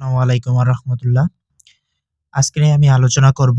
আসসালামু আলাইকুম ওয়া রাহমাতুল্লাহ। আজকে আমি আলোচনা করব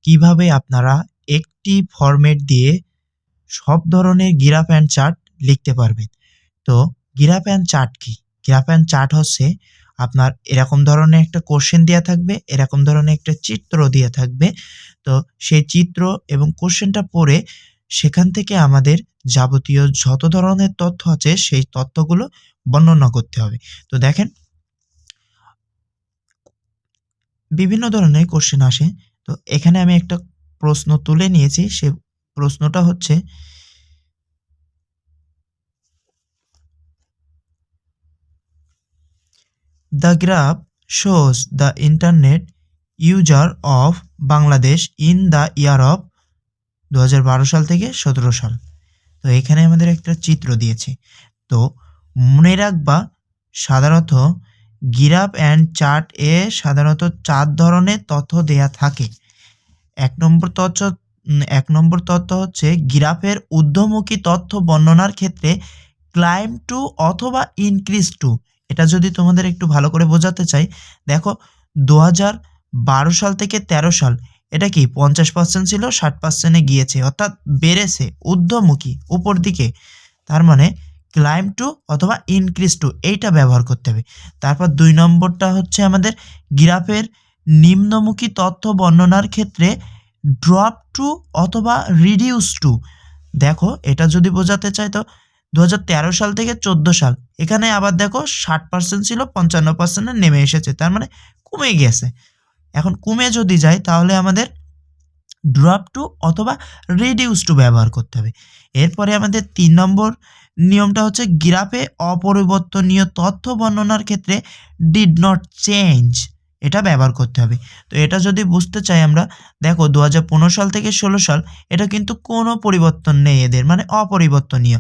কিভাবে আপনারা একটি ফরম্যাট দিয়ে সব ধরনের গ্রাফ অ্যান্ড চার্ট লিখতে পারবেন। তো গ্রাফ অ্যান্ড চার্ট কি? গ্রাফ অ্যান্ড চার্ট হচ্ছে আপনার এরকম ধরনের একটা কোশ্চেন দেয়া থাকবে, এরকম ধরনের একটা চিত্র দেয়া থাকবে। তো সেই চিত্র এবং কোশ্চেনটা পড়ে সেখান থেকে আমাদের যাবতীয় যত ধরনের তথ্য আছে সেই তথ্যগুলো বর্ণনা করতে হবে। তো দেখেন বিভিন্ন ধরনের কোশ্চেন আসে। তো এখানে আমি একটা প্রশ্ন তুলে নিয়েছি। সে প্রশ্নটা হচ্ছে, "the graph shows the internet user of Bangladesh in the year of" ২০১২ সাল থেকে ১৭ সাল। তো এখানে আমাদের একটা চিত্র দিয়েছে। তো মনে রাখবা সাধারণত গ্রাফ অ্যান্ড চার্ট এ সাধারণত ৪ ধরনের তথ্য দেয়া থাকে। ১ নম্বর তথ্য হচ্ছে গ্রাফের ঊর্ধ্বমুখী তথ্য বর্ণনার ক্ষেত্রে ক্লাইম্ব টু অথবা ইনক্রিজ টু। এটা যদি তোমাদের একটু ভালো করে বোঝাতে চাই, দেখো ২০১২ সাল থেকে ১৩ সাল এটা কি ৫০% ছিল, ৬০% এ গিয়েছে, অর্থাৎ বেড়েছে, ঊর্ধ্বমুখী উপর দিকে। তার মানে ক্লাইম্ব টু অথবা ইনক্রিজ টু এইটা ব্যবহার করতে হবে। তারপর ২ নম্বরটা হচ্ছে আমাদের গ্রাফের নিম্নমুখী তথ্য বর্ণনার ক্ষেত্রে ড্রপ টু অথবা রিডিউস টু। দেখো এটা যদি বোঝাতে চাই তো ২০১৩ সাল থেকে ১৪ সাল এখানে আবার দেখো ৬০% ছিল, ৫৫% এ নেমে এসেছে, তার মানে কমে গেছে। এখন কমে যদি যায় তাহলে আমাদের ড্রপ টু অথবা রিডিউস টু ব্যবহার করতে হবে। এরপরে আমাদের ৩ নম্বর নিয়মটা হচ্ছে গ্রাফে অপরিবর্তনীয় তথ্য বর্ণনার ক্ষেত্রে ডিড নট চেঞ্জ এটা ব্যবহার করতে হবে। তো এটা যদি বুঝতে চাই আমরা, দেখো ২০১৫ সাল থেকে ১৬ সাল এটা কিন্তু কোনো পরিবর্তন নেই এদের, মানে অপরিবর্তনীয়।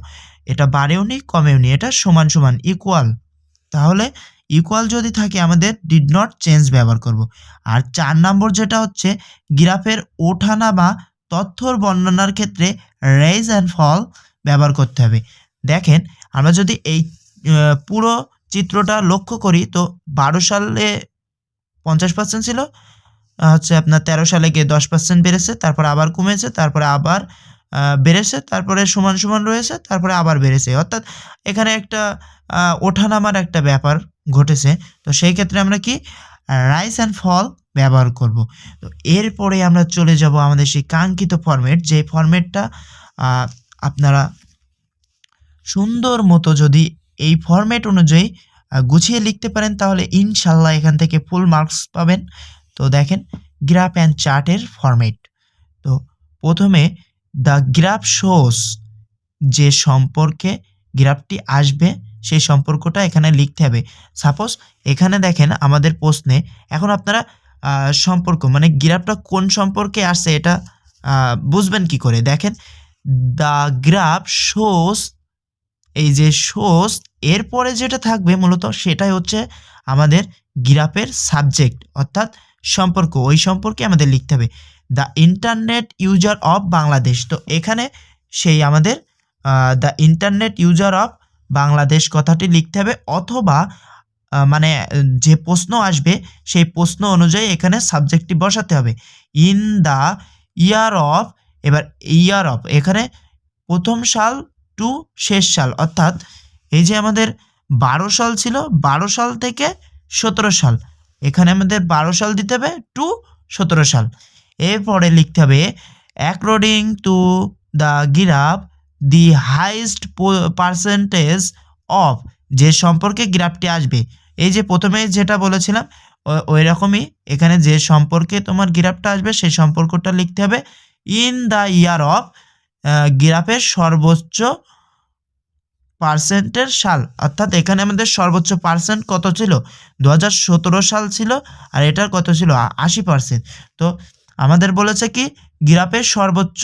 এটা বাড়েও নি কমেও নি, এটা সমান সমান ইকুয়াল। তাহলে ইকুয়াল যদি থাকে আমাদের ডিড নট চেঞ্জ ব্যবহার করব। আর ৪ নম্বর যেটা হচ্ছে গ্রাফের ওঠানামা তথ্যর বর্ণনার ক্ষেত্রে রেইজ অ্যান্ড ফল ব্যবহার করতে হবে। দেখেন আমরা যদি এই পুরো চিত্রটা লক্ষ্য করি তো ১২ সালে ৫০% ছিল, হচ্ছে আপনার ১৩ সালে গিয়ে ১০% বেড়েছে, তারপরে আবার কমেছে, তারপরে আবার বেড়েছে, তারপরে সমান সমান রয়েছে, তারপরে আবার বেড়েছে, অর্থাৎ এখানে একটা ওঠানামার একটা ব্যাপার ঘটেছে। তো সেই ক্ষেত্রে আমরা কি রাইজ অ্যান্ড ফল ব্যবহার করব। তো এরপরে আমরা চলে যাব আমাদের সেই কাঙ্ক্ষিত ফরম্যাট, যে ফরম্যাটটা আপনারা সুন্দর মতো যদি এই ফরম্যাট অনুযায়ী গুছিয়ে লিখতে পারেন তাহলে ইনশাল্লাহ এখান থেকে ফুল মার্কস পাবেন। তো দেখেন গ্রাফ অ্যান্ড চার্টের ফরম্যাট। তো প্রথমে দ্য গ্রাফ শোস, যে সম্পর্কে গ্রাফটি আসবে সেই সম্পর্কটা এখানে লিখতে হবে। সাপোজ এখানে দেখেন আমাদের প্রশ্নে এখন আপনারা সম্পর্ক মানে গ্রাফটা কোন সম্পর্কে আসছে এটা বুঝবেন কি করে। দেখেন দ্য গ্রাফ শোস, এই যে শোস এরপরে যেটা থাকবে মূলত সেটাই হচ্ছে আমাদের গ্রাফের সাবজেক্ট, অর্থাৎ সম্পর্ক, ওই সম্পর্কে আমাদের লিখতে হবে। The internet user of Bangladesh, তো এখানে সেই আমাদের the internet user of Bangladesh কথাটি লিখতে হবে, অথবা মানে যে প্রশ্ন আসবে সেই প্রশ্ন অনুযায়ী এখানে সাবজেক্টটি বসাতে হবে। ইন দ্য ইয়ার অফ, এবার ইয়ার অফ এখানে প্রথম সাল টু শেষ সাল, অর্থাৎ এই যে আমাদের ১২ সাল ছিল, ১২ সাল থেকে ১৭ সাল, এখানে আমাদের ১২ সাল দিতে হবে টু ১৭ সাল। এরপরে লিখতে হবে according to the graph the highest percentage of, যে সম্পর্কে গ্রাফটি আসবে, এই যে প্রথমে যেটা বলেছিলাম ওই রকমই এখানে যে সম্পর্কে তোমার গ্রাফটা আসবে সেই সম্পর্কটা লিখতে হবে। ইন দ্য ইয়ার অফ, গ্রাফের সর্বোচ্চ পার্সেন্টের সাল, অর্থাৎ এখানে আমাদের সর্বোচ্চ পার্সেন্ট কত ছিল ২০১৭ সাল ছিল, আর এটার কত ছিল ৮০%। তো আমাদের বলেছে কি গ্রাফের সর্বোচ্চ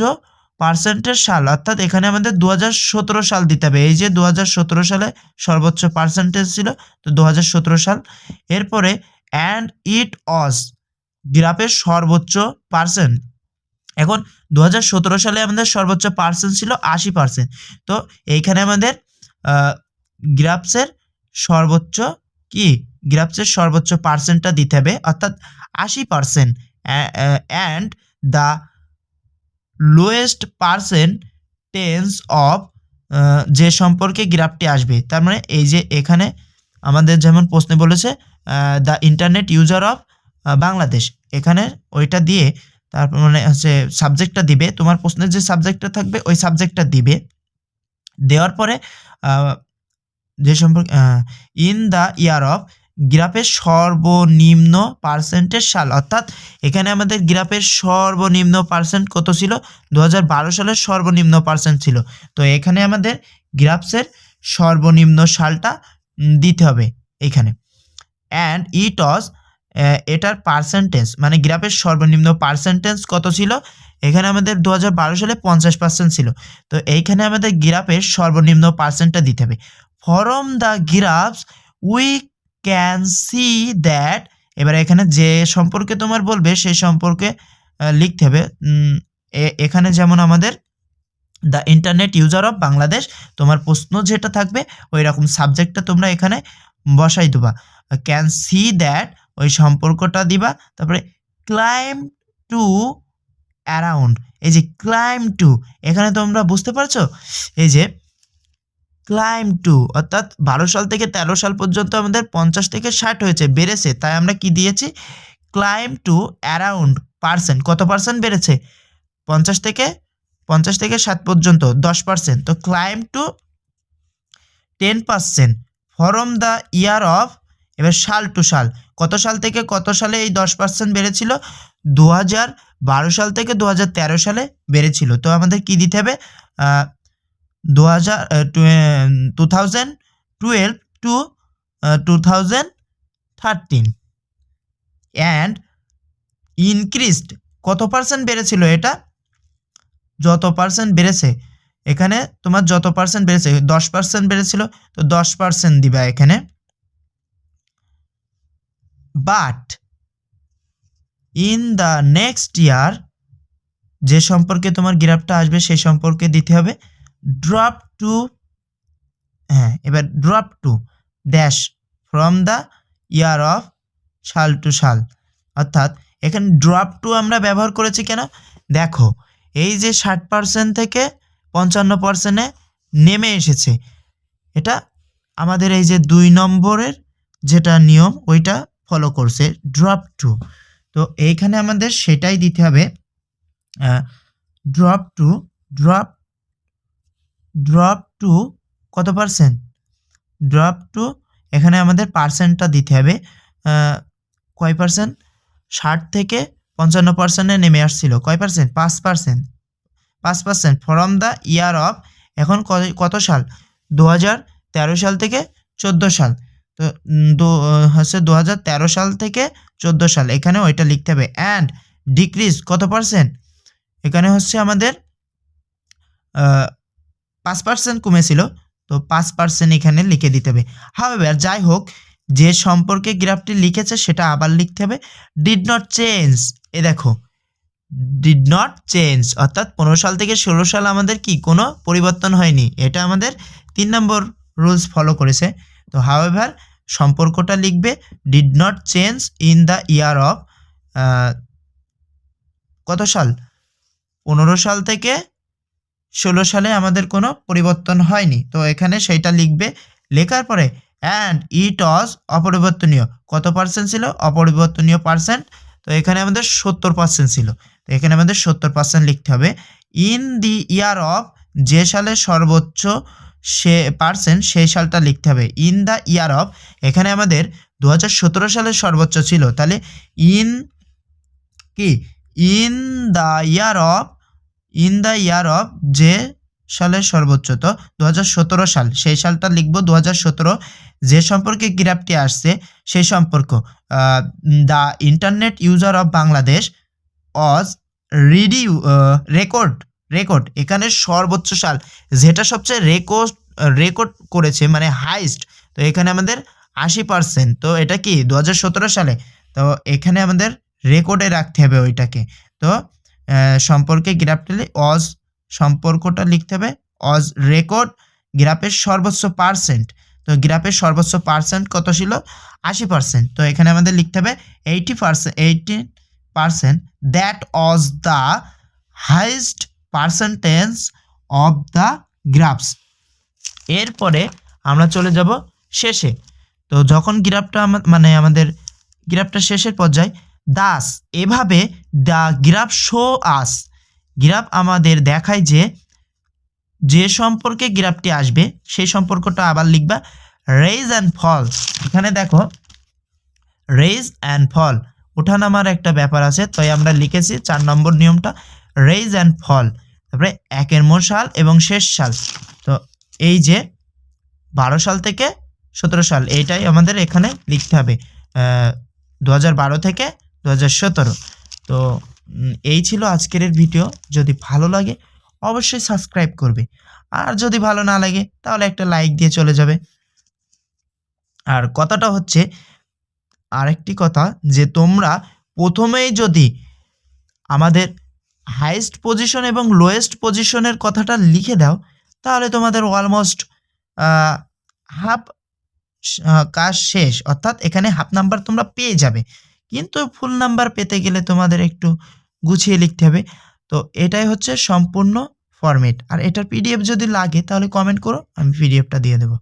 পার্সেন্টের সাল, অর্থাৎ এখানে আমাদের ২০১৭ সাল দিতে হবে। এই যে ২০১৭ সালে সর্বোচ্চ পার্সেন্টেজ ছিল, তো ২০১৭ সাল। এরপরে অ্যান্ড ইট অজ, গ্রাফের সর্বোচ্চ পার্সেন্ট, এখন ২০১৭ সালে আমাদের সর্বোচ্চ পার্সেন্ট ছিল ৮০%। তো এইখানে আমাদের গ্রাফসের সর্বোচ্চ কি গ্রাফসের সর্বোচ্চ পার্সেন্টটা দিতে হবে, অর্থাৎ 80%, and the lowest percentage of যে সম্পর্কে গ্রাফটি আসবে। তার মানে এই যে এখানে আমাদের যেমন প্রশ্নে বলেছে the internet user of Bangladesh, এখানে ওইটা দিয়ে তারপর মানে হচ্ছে সাবজেক্টটা দিবে, তোমার প্রশ্নের যে সাবজেক্টটা থাকবে ওই সাবজেক্টটা দিবে, দেওয়ার পরে যে সম্পর্কে ইন দ্য ইয়ার অফ গ্রাফের সর্বনিম্ন পার্সেন্টের সাল, অর্থাৎ এখানে আমাদের গ্রাফের সর্বনিম্ন পার্সেন্ট কত ছিল, 2012 সালের সর্বনিম্ন পার্সেন্ট ছিল। তো এখানে আমাদের গ্রাফসের সর্বনিম্ন সালটা দিতে হবে এখানে। অ্যান্ড ইট ওয়াজ, এটার পার্সেন্টেজ মানে গ্রাফের সর্বনিম্ন পার্সেন্টেজ কত ছিল, এখানে আমাদের 2012 সালে 50% ছিল। তো এইখানে আমাদের গ্রাফের সর্বনিম্ন পার্সেন্টটা দিতে হবে। From the graphs we can see that, এবার এখানে যে সম্পর্কে তোমার বলবে সেই সম্পর্কে লিখতে হবে। এখানে যেমন আমাদের the internet user of Bangladesh, তোমার প্রশ্ন যেটা থাকবে ওই রকম সাবজেক্টটা তোমরা এখানে বসাই দেবা। ক্যান সি দ্যাট ওই সম্পর্কটা দিবা, তারপরে ক্লাইম টু অ্যারাউন্ড, এই যে ক্লাইম টু, এখানে তোমরা বুঝতে পারছো এই যে ক্লাইম টু, অর্থাৎ 12 সাল থেকে 13 সাল পর্যন্ত আমাদের 50 থেকে 60 হয়েছে, বেড়েছে, তাই আমরা কি দিয়েছি ক্লাইম টু অ্যারাউন্ড পার্সেন্ট, কত পার্সেন্ট বেড়েছে 50 থেকে 60 পর্যন্ত 10%, তো climb to 10% from the year of, এবার সাল টু সাল, কত সাল থেকে কত সালে এই 10% বেড়েছিল, 2012 সাল থেকে 2013 সালে বেড়েছিল। তো আমাদের কি দিতে হবে 2012 টু 2013, অ্যান্ড ইনক্রিজড, কত পার্সেন্ট বেড়েছিল, এটা যত পার্সেন্ট বেড়েছে, এখানে তোমার যত পার্সেন্ট বেড়েছে 10% বেড়েছিল, তো 10% দিবা এখানে। But in the next year, যে সম্পর্কে তোমার গ্রাফটা আসবে সেই সম্পর্কে দিতে হবে ড্রপ টু, হ্যাঁ এবার drop to dash from the year of সাল টু সাল, অর্থাৎ এখানে ড্রপ টু আমরা ব্যবহার করেছি কেন, দেখো এই যে 60% থেকে 55%-এ নেমে এসেছে, এটা আমাদের এই যে 2 নম্বরের যেটা নিয়ম ওইটা ফলো করছে ড্রপ টু। তো এইখানে আমাদের সেটাই দিতে হবে ড্রপ টু কত পার্সেন্ট, ড্রপ টু, এখানে আমাদের পার্সেন্টটা দিতে হবে কয় পার্সেন্ট, 60 থেকে 55%-এ নেমে আসছিল, কয় percent 5% from the year of, এখন কত সাল 2013 সাল থেকে 14 সাল, তো হচ্ছে 2013 সাল থেকে 14 সাল, এখানে ওইটা লিখতে হবে। অ্যান্ড ডিক্রিজ কত পার্সেন্ট, এখানে হচ্ছে আমাদের 5% কমেছিল, তো 5% এখানে লিখে দিতে হবে। হাউএভার, যাই হোক, যে সম্পর্কে গ্রাফটি লিখেছে সেটা আবার লিখতে হবে। ডিড নট চেঞ্জ, এ দেখো ডিড নট চেঞ্জ, অর্থাৎ 15 সাল থেকে 16 সাল আমাদের কি কোনো পরিবর্তন হয়নি, এটা আমাদের 3 নম্বর রুলস ফলো করেছে। তো হাউএভার সম্পর্কটা লিখবে did not change in the year of কত সাল, 15 সাল থেকে 16 সালে আমাদের কোনো পরিবর্তন হয়নি, তো এখানে সেইটা লিখবে। লেখার পরে অ্যান্ড ইট ওয়াজ অপরিবর্তনীয়, কত পার্সেন্ট ছিল, অপরিবর্তনীয় পার্সেন্ট, তো এখানে আমাদের 70% ছিল, তো এখানে আমাদের 70% লিখতে হবে। ইন দি ইয়ার অফ, যে সালে সর্বোচ্চ সে পার্সেন্ট সেই সালটা লিখতে হবে। ইন দ্য ইয়ার অফ, এখানে আমাদের 2017 সালে সর্বোচ্চ ছিল, তাহলে ইন দ্য ইয়ার অফ যে সালের সর্বোচ্চ, তো 2017 সাল, সেই সালটা লিখবো 2017। যে সম্পর্কে গ্রাফটি আসছে সেই সম্পর্ক the internet user of Bangladesh Aja record, এখানে সর্বোচ্চ সাল যেটা সবচেয়ে রেকর্ড করেছে মানে হাইস্ট, তো এখানে আমাদের 80%, তো এটা কি 2017 সালে, তো এখানে আমাদের রেকর্ডে রাখতে হবে ওইটাকে। তো সম্পর্কে গ্রাফটা অজ সম্পর্কটা লিখতে হবে অজ রেকর্ড গ্রাফের সর্বোচ্চ পার্সেন্ট, তো তো গ্রাফের সর্বোচ্চ পার্সেন্ট কত ছিল 80%। তো এখানে আমাদের লিখতে হবে 18% that was the highest percentage of the graphs. এরপরে আমরা চলে যাব শেষে। তো যখন গ্রাফটা মানে আমাদের গ্রাফটা শেষের পর্যায়ে দাস এভাবে the graph show us, graph আমাদের দেখায় যে সম্পর্কে গ্রাফটি আসবে সেই সম্পর্কটা আবার লিখবা রেজ অ্যান্ড ফল। এখানে দেখো রেজ অ্যান্ড ফল ওঠানামার একটা ব্যাপার আছে, তাই আমরা লিখেছি 4 নম্বর নিয়মটা রেজ অ্যান্ড ফল। তারপরে একের মোট সাল এবং শেষ সাল, তো এই যে 12 সাল থেকে 17 সাল এইটাই আমাদের এখানে লিখতে হবে 2012 থেকে 2017। তো এই ছিল আজকের ভিডিও। যদি ভালো লাগে অবশ্যই সাবস্ক্রাইব করবে, আর যদি ভালো না লাগে তাহলে একটা লাইক দিয়ে চলে যাবে। আর কথাটা হচ্ছে আরেকটি কথা, যে তোমরা প্রথমেই যদি আমাদের হাইয়েস্ট পজিশন এবং লোয়েস্ট পজিশনের কথাটা লিখে দাও তাহলে তোমাদের অলমোস্ট হাফ কাজ শেষ, অর্থাৎ এখানে হাফ নাম্বার তোমরা পেয়ে যাবে। কিন্তু ফুল নাম্বার পেতে গেলে তোমাদের একটু গুছিয়ে লিখতে হবে। তো এটাই হচ্ছে সম্পূর্ণ ফরম্যাট। আর এটার পিডিএফ যদি লাগে তাহলে কমেন্ট করো, আমি পিডিএফটা দিয়ে দেবো।